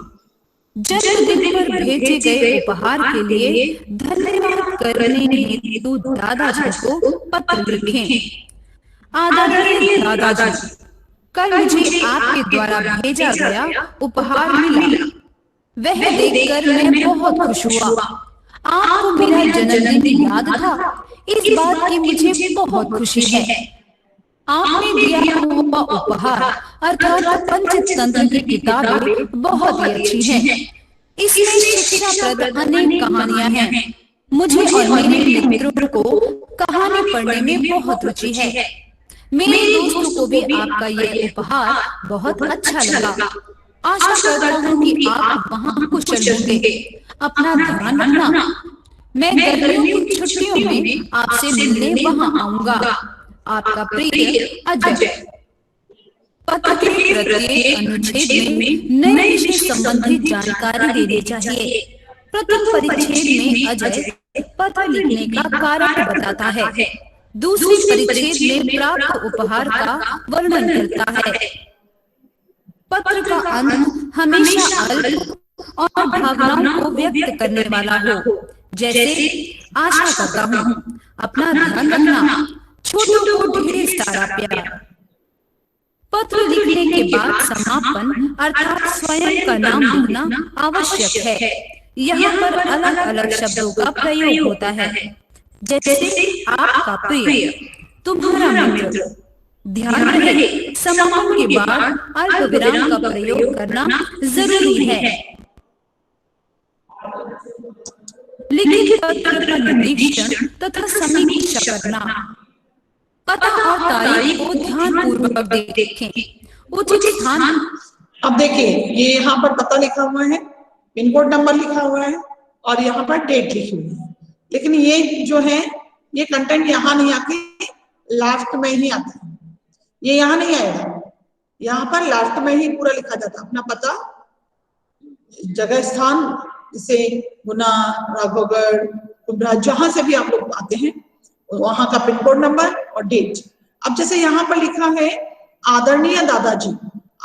जन्मदिन पर भेजे गए उपहार के लिए धन्यवाद करने हेतु दादाजी को पत्र लिखें। आदरणीय दादाजी, कल मुझे आपके द्वारा भेजा गया उपहार मिला। वह देखकर मैं बहुत खुश हुआ। आपको मेरा जन्मदिन याद था, इस बात की मुझे बहुत खुशी है। आपने दिया हुआ उपहार अर्थात पंचतंत्र की किताबें बहुत ही अच्छी हैं। इसमें शिक्षाप्रद अनेक कहानियां हैं। मुझे और मेरे मित्रों को कहानी पढ़ने में बहुत रुचि है। मेरे दोस्तों को भी आपका ये उपहार बहुत अच्छा लगा। आशा करता हूँ कि आप वहाँ कुशल होंगे। अपना ध्यान रखना। मैं गर्मियों की छुट्टियों में आपसे मिलने वहाँ आऊंगा। आपका प्रिय अजय। पत्र के प्रत्येक अनुच्छेद में नए विषय संबंधित जानकारी देनी चाहिए। प्रथम परिच्छेद में अजय पत्र लिखने का कारण बताता है। दूसरी परिच्छेद में प्राप्त उपहार का वर्णन करता है। पत्र का अंत हमेशा अल्प और भावनाओं को व्यक्त करने वाला हो, जैसे आशा करता हूँ, अपना ध्यान रखना, छोटों को ढेर सारा प्यार। पत्र लिखने के बाद समापन अर्थात स्वयं का नाम लिखना आवश्यक है। यहाँ पर अलग अलग शब्दों का प्रयोग होता है, जैसे आपका प्रिय, तुम्हारा मित्र। ध्यान रहे, समापन के बाद अल्प विराम का प्रयोग करना जरूरी है। लिखित पत्र का निरीक्षण तथा समीक्षा करना। पता और तारीख को ध्यानपूर्वक देखें। उचित स्थान। अब देखिए, ये यहाँ पर पता लिखा हुआ है, पिन कोड नंबर लिखा हुआ है और यहाँ पर डेट लिखी हुई है। लेकिन ये जो है, ये कंटेंट यहाँ नहीं आके लास्ट में ही आता है। ये यहाँ नहीं आएगा, यहाँ पर लास्ट में ही पूरा लिखा जाता है। अपना पता, जगह, स्थान, जैसे गुना, राघवगढ़, कुंभरा, जहां से भी आप लोग आते हैं वहां का पिन कोड नंबर और डेट। अब जैसे यहाँ पर लिखा है आदरणीय दादाजी।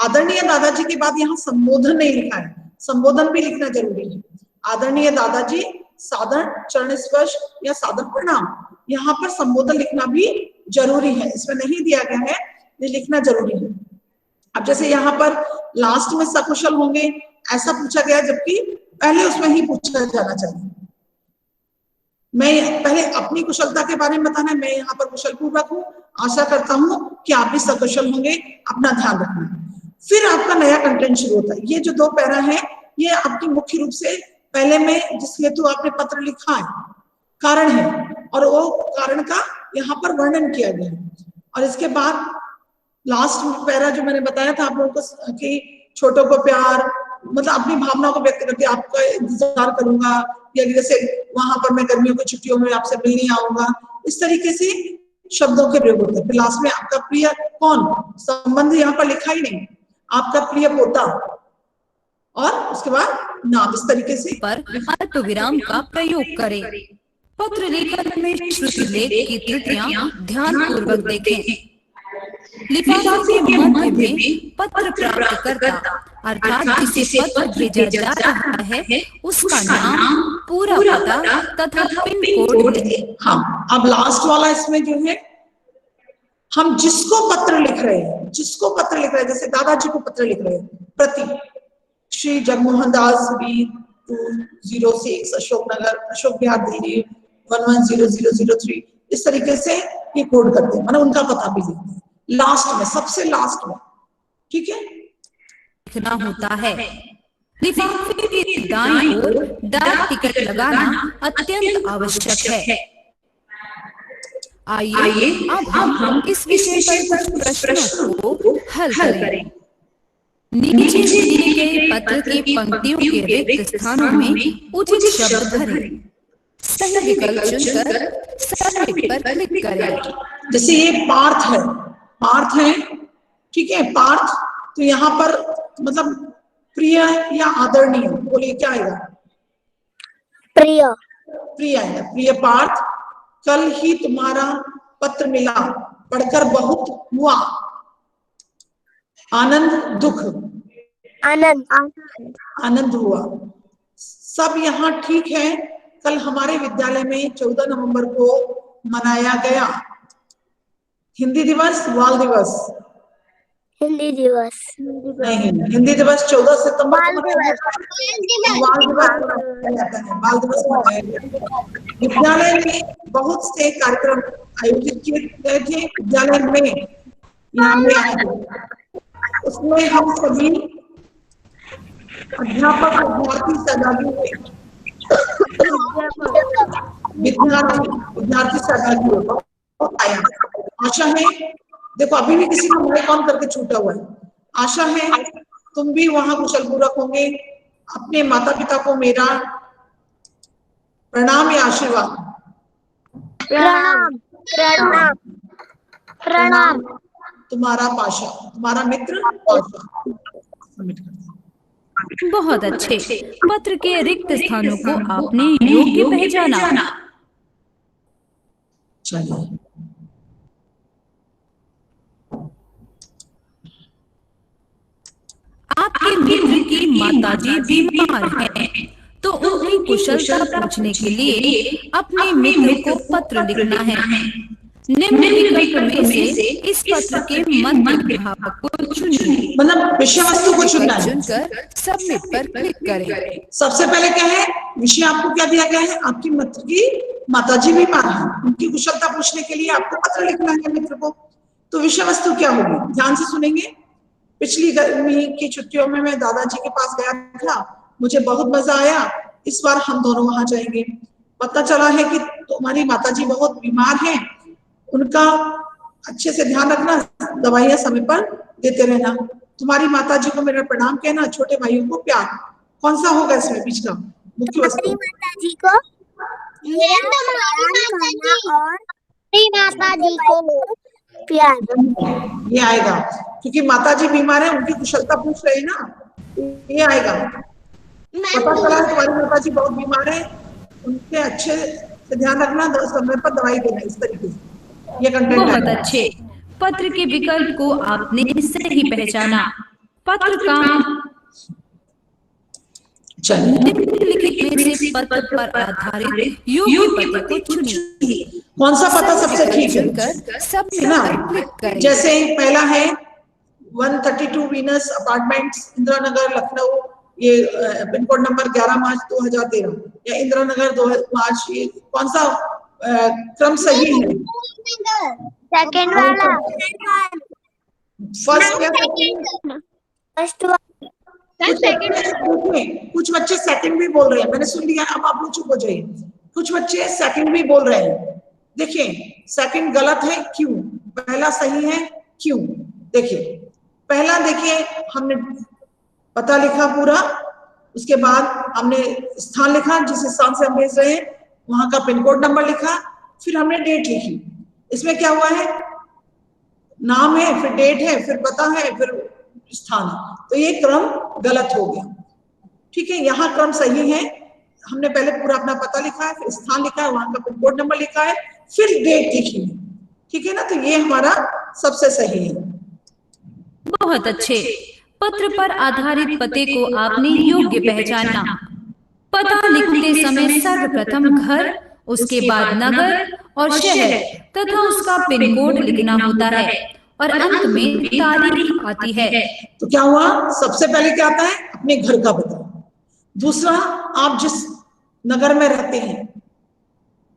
आदरणीय दादाजी के बाद यहाँ संबोधन नहीं लिखा है, संबोधन भी लिखना जरूरी है। आदरणीय दादाजी, सादर चरण स्पर्श या सादर प्रणाम, यहाँ पर संबोधन लिखना भी जरूरी है। इसमें नहीं दिया गया है, ये लिखना जरूरी है। अब जैसे यहाँ पर लास्ट में सकुशल होंगे ऐसा पूछा गया, जबकि पहले उसमें ही पूछा जाना चाहिए। मैं पहले अपनी कुशलता के बारे में बताना, मैं यहाँ पर कुशल पूर्वक हूँ, आशा करता हूँ कि आप भी सकुशल होंगे, अपना ध्यान रखना। फिर आपका नया कंटेंट शुरू होता है। ये जो 2 पैरा है ये आपकी मुख्य रूप से पहले में जिस हेतु आपने पत्र लिखा है कारण है, और वो कारण का यहाँ पर वर्णन किया गया है। और इसके बाद लास्ट पैरा जो मैंने बताया था आप लोगों को कि छोटों को प्यार, मतलब अपनी भावनाओं को व्यक्त करके आपका इंतजार करूंगा, या जैसे वहां पर मैं गर्मियों की छुट्टियों में आपसे मिलने आऊंगा, इस तरीके से शब्दों के प्रयोग होते हैं। फिर लास्ट में आपका प्रिय कौन, संबंध यहाँ पर लिखा ही नहीं, आपका प्रिय पोता, और उसके बाद नाम, इस तरीके से पर अल्प विराम का प्रयोग करें। पत्र लेखन में श्रुति लेख की त्रुटियां ध्यान पूर्वक देखें। लिफाफे के मध्य में पत्र प्राप्तकर्ता अर्थात जिसे पत्र भेजा जा रहा है उसका नाम, पूरा पता तथा पिन कोड है। हाँ, अब लास्ट वाला इसमें जो है हम जिसको पत्र लिख रहे हैं, जैसे दादाजी को पत्र लिख रहे हैं, प्रति श्री जगमोहन दास बी 206 अशोकनगर, अशोक विहार, दिल्ली 110003, इस तरीके से ये कोड करते हैं, मतलब उनका पता भी लिखते हैं लास्ट में, सबसे लास्ट में। ठीक है, लिखना होता है। लिफाफे के दाईं ओर डाक टिकट लगाना अत्यंत आवश्यक है। आइए अब हम इस विषय पर कुछ प्रश्नों को हल करें। नीचे दिए गए पत्र की पंक्तियों के रिक्त स्थानों में उचित शब्द भरें। सही विकल्प चुनकर सबमिट पर क्लिक करें। जैसे ये पार्थ है, ठीक है, पार्थ, तो यहाँ पर मतलब प्रिय या आदरणीय, बोलिए क्या आएगा? प्रिय आएगा। प्रिय पार्थ, कल ही तुम्हारा पत्र मिला, पढ़कर बहुत हुआ आनंद, दुख आनंद हुआ। सब यहाँ ठीक है। कल हमारे विद्यालय में 14 नवंबर को मनाया गया हिंदी दिवस, बाल दिवस, हिंदी दिवस नहीं, हिंदी दिवस 14 सितंबर को मनाया गया, बाल दिवस मनाया गया। विद्यालय में बहुत से कार्यक्रम आयोजित किए गए थे विद्यालय में, यहाँ में आए थे। उसमें हम सभी अध्यापक विद्यार्थी सहभागी हुए, विद्यार्थी सहभागी हुए, बहुत आया। आशा है, देखो अभी भी किसी का माइक ऑन करके छूटा हुआ है। आशा है तुम भी वहां कुशल पूर्वक होंगे। अपने माता पिता को मेरा प्रणाम या आशीर्वाद। प्रणाम। तुम्हारा पाशा, तुम्हारा मित्र पाशा। सबमिट कर दो। बहुत अच्छे। पत्र के रिक्त स्थानों को आपने योग्य पहचाना। चलिए, आपके मित्र की माताजी बीमार हैं, तो उनकी कुशलता पूछने के लिए अपने मित्र को पत्र लिखना है। निम्न विकल्प में से इस पत्र के मध्य भाग को चुनिए, मतलब विषय वस्तु को चुनना है। चुनकर सबमिट पर क्लिक करें। सबसे पहले क्या है, विषय आपको क्या दिया गया है? आपकी मित्र की माताजी बीमार है, उनकी कुशलता पूछने के लिए आपको पत्र लिखना है मित्र को। तो विषय वस्तु क्या होगी, ध्यान से सुनेंगे। पिछली गर्मी की छुट्टियों में मैं दादाजी के पास गया था, मुझे बहुत मजा आया। इस बार हम दोनों वहां जाएंगे। पता चला है कि तुम्हारी माताजी बहुत बीमार हैं, उनका अच्छे से ध्यान रखना, दवाइयां समय पर देते रहना। तुम्हारी माताजी को मेरा प्रणाम कहना, छोटे भाइयों को प्यार। कौन सा होगा इसमें बीच का मुख्य वस्तु? माताजी को माताजी को प्यार, ये आएगा, क्योंकि माताजी बीमार है, उनकी कुशलता पूछ रहे हैं ना, ये आएगा। पता चला तुम्हारी माताजी बहुत बीमार है, उनके अच्छे से ध्यान रखना, समय पर दवाई देना, इस तरीके से ये कंटेंट। बहुत अच्छे। पत्र के विकल्प को आपने सही पहचाना। पत्र का निम्नलिखित में से पत्र पर आधारित योग्य पते को चुनिए। कौन सा पता सबसे ठीक चुनकर सबमिट पर क्लिक करें। जैसे पहला है 132 वीनस अपार्टमेंट्स, इंदिरा नगर, लखनऊ ये पिन कोड नंबर 11 मार्च 2013 या इंदिरा नगर 2 मार्च, ये कौन सा क्रम सही है? सेकंड वाला, फर्स्ट या सेकंड? फर्स्ट वाला। कुछ बच्चे सेकंड भी बोल रहे हैं, मैंने सुन लिया, अब आप लोग चुप हो जाइए। कुछ बच्चे सेकंड भी बोल रहे हैं। देखिए सेकंड गलत है, क्यों? पहला सही है, क्यों? देखिए पहला, देखिए हमने पता लिखा पूरा, उसके बाद हमने स्थान लिखा, जिस स्थान से हम भेज रहे हैं वहां का पिन कोड नंबर लिखा, फिर हमने डेट लिखी। इसमें क्या हुआ है? नाम है, फिर डेट है, फिर पता है, फिर स्थान है, तो ये क्रम गलत हो गया। ठीक है, यहाँ क्रम सही है, हमने पहले पूरा अपना पता लिखा है, फिर स्थान लिखा है, वहां का पिन कोड नंबर लिखा है, फिर डेट लिखी है। ठीक है ना, तो ये हमारा सबसे सही है। बहुत अच्छे। पत्र पर आधारित पते को आपने योग्य पहचाना। पता लिखते समय सर्वप्रथम घर, उसके बाद नगर और शहर तथा उसका पिन कोड लिखना होता है और अंत में तारीख आती है। तो क्या हुआ? सबसे पहले क्या आता है? अपने घर का पता। दूसरा, आप जिस नगर में रहते हैं,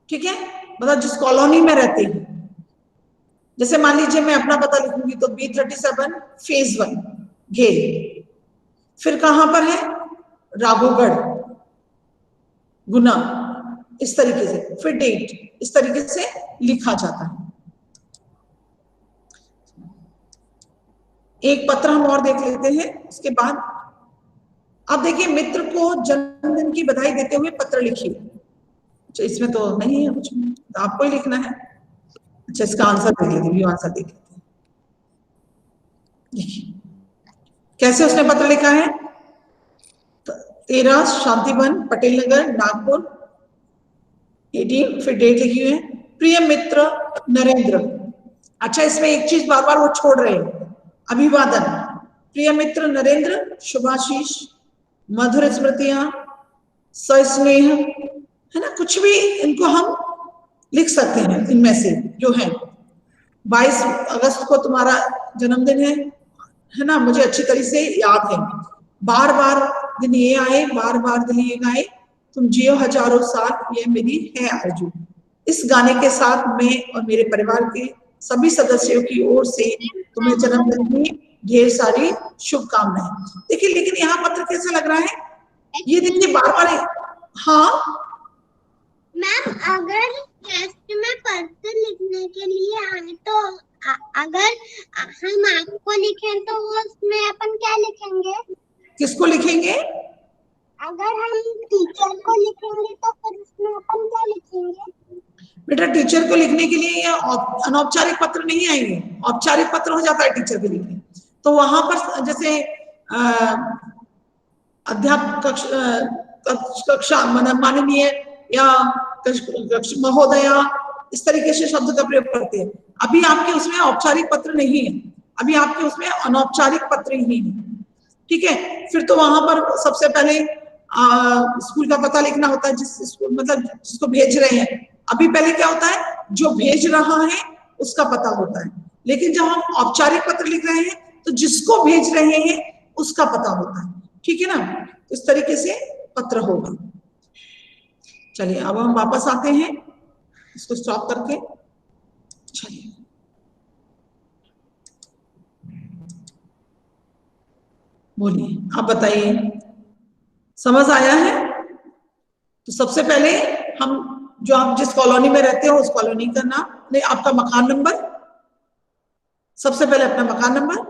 ठीक है, मतलब जिस कॉलोनी में रहते हैं। जैसे मान लीजिए मैं अपना पता लिखूंगी तो B37 फेज 1 घेल, फिर कहां पर है? राघोगढ़, गुना, इस तरीके से, फिर डेट, इस तरीके से लिखा जाता है। एक पत्र हम और देख लेते हैं, उसके बाद अब देखिए, मित्र को जन्मदिन की बधाई देते हुए पत्र लिखिए। अच्छा, इसमें तो नहीं है कुछ, तो आपको ही लिखना है। अच्छा, इसका आंसर देख लेते हैं, आंसर देख लेते हैं। देखिए कैसे उसने पत्र लिखा है। 13 शांतिवन, पटेल नगर, नागपुर, 18, फिर डेट लिखी हुई है, प्रिय मित्र नरेंद्र। अच्छा, इसमें एक चीज बार बार वो छोड़ रहे हैं, अभिवादन। प्रिय मित्र नरेंद्र, शुभाशीष, मधुर स्मृतियां, सस्नेह, है ना, कुछ भी इनको हम लिख सकते हैं इनमें से जो है। 22 अगस्त को तुम्हारा जन्मदिन है ना, मुझे अच्छी तरह से याद है। बार बार दिन ये आए, बार बार दिन ये गाए, तुम जियो हजारों साल, ये मेरी है आरज़ू। इस गाने के साथ मैं और मेरे परिवार के सभी सदस्यों की ओर से तुम्हें जन्मदिन की ढेर सारी शुभकामनाएं। देखिए, लेकिन यहाँ पत्र कैसा लग रहा है? ये देखिए बार बार। हाँ मैम, अगर टेस्ट में पत्र लिखने के लिए आए तो अगर हम आपको लिखें तो उसमें अपन क्या लिखेंगे? किसको लिखेंगे? अगर हम टीचर को लिखेंगे तो फिर उसमें अपन क्या लिखेंगे? बेटा, टीचर को लिखने के लिए अनौपचारिक पत्र नहीं आएंगे, औपचारिक पत्र हो जाता है टीचर के लिए। तो वहां पर जैसे अध्यापक कक्षा, माननीय या महोदया, इस तरीके से शब्द का प्रयोग करते हैं। अभी आपके उसमें औपचारिक पत्र नहीं है, अभी आपके उसमें अनौपचारिक पत्र ही है। ठीक है, फिर तो वहां पर सबसे पहले स्कूल का पता लिखना होता है, जिस स्कूल मतलब जिसको भेज रहे हैं। अभी पहले क्या होता है? जो भेज रहा है उसका पता होता है, लेकिन जब हम औपचारिक पत्र लिख रहे हैं तो जिसको भेज रहे हैं उसका पता होता है। ठीक है ना, इस तरीके से पत्र होगा। चलिए, अब हम वापस आते हैं, इसको स्टॉप करके। चलिए, बोलिए, आप बताइए, समझ आया है? तो सबसे पहले हम, जो आप जिस कॉलोनी में रहते हो उस कॉलोनी का नाम, नहीं, आपका मकान नंबर, सबसे पहले अपना मकान नंबर,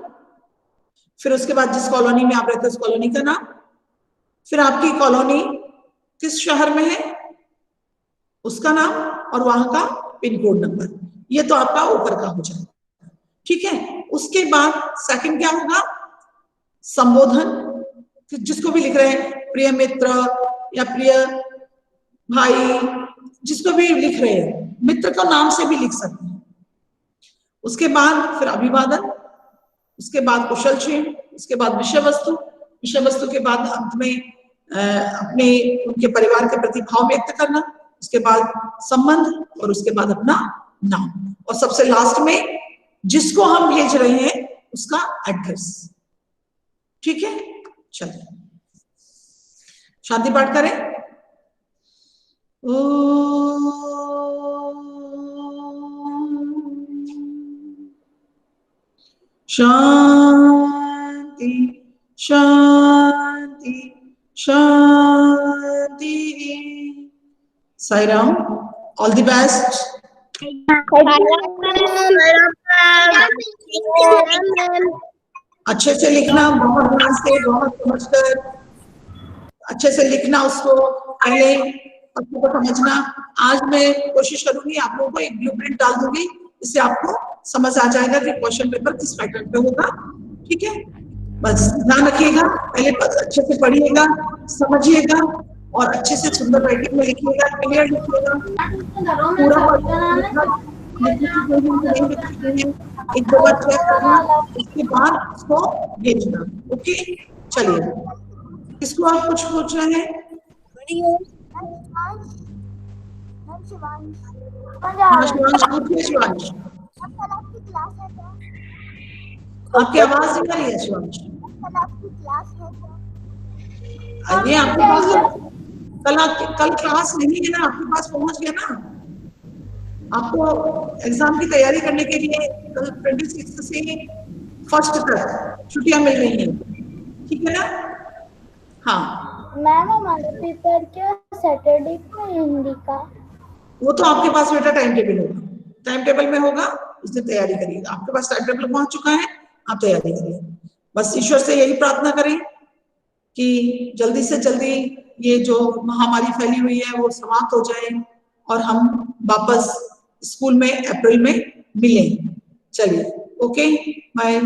फिर उसके बाद जिस कॉलोनी में आप रहते हो उस कॉलोनी का नाम, फिर आपकी कॉलोनी किस शहर में है उसका नाम और वहां का पिन कोड नंबर। ये तो आपका ऊपर का हो जाएगा। ठीक है, उसके बाद सेकंड क्या होगा? संबोधन, जिसको भी लिख रहे हैं, प्रिय मित्र या प्रिय भाई, जिसको भी लिख रहे हैं, मित्र का नाम से भी लिख सकते हैं। उसके बाद फिर अभिवादन, उसके बाद कुशल क्षेम, उसके बाद विषय वस्तु, विषय वस्तु के बाद अंत में अपने उनके परिवार के प्रति भाव व्यक्त करना, उसके बाद संबंध और उसके बाद अपना नाम, और सबसे लास्ट में जिसको हम भेज रहे हैं उसका एड्रेस। ठीक है, चलिए। शांति पाठ करें। शांति शांति शांति। Sai Ram, all the best. अच्छे से लिखना, बहुत ध्यान से, बहुत समझकर अच्छे से लिखना उसको, पहले अच्छे को समझना। आज मैं कोशिश करूंगी आप लोगों को एक ब्लूप्रिंट डाल दूंगी, इससे आपको समझ आ जाएगा कि क्वेश्चन पेपर किस पैटर्न पे होगा। ठीक है, बस ध्यान रखिएगा, पहले अच्छे से पढ़िएगा, समझिएगा और अच्छे से सुंदर राइटिंग में लिखिएगा, क्लियर लिखिएगा, पूरा एक दो बार चेक करना, उसके बाद उसको भेजना। ओके, चलिए, इसको आप कुछ पूछ रहे हैं? हाँ शिवांश, पूछिए शिवांश। आपकी आवाज नहीं आ रही है शिवांश। ये आपके पास कल क्लास नहीं है ना, आपके पास पहुंच गया ना। आपको एग्जाम की तैयारी करने के लिए कल 26 से 1 तक छुट्टियां मिल रही हैं, ठीक है ना? हाँ मैम, हमारे पेपर क्या सैटरडे को हिंदी का? वो तो आपके पास बेटा टाइम टेबल होगा, टाइम टेबल में होगा, उससे तैयारी करिएगा। आपके पास टाइम टेबल पहुंच चुका है, आप तैयारी करिए। बस ईश्वर से यही प्रार्थना करें कि जल्दी से जल्दी ये जो महामारी फैली हुई है वो समाप्त हो जाए और हम वापस स्कूल में अप्रैल में मिलें। चलिए, okay, bye.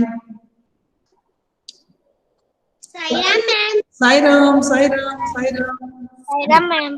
Sai Ram ma'am. Sai Ram, Sai Ram, Sai Ram. Sai Ram ma'am.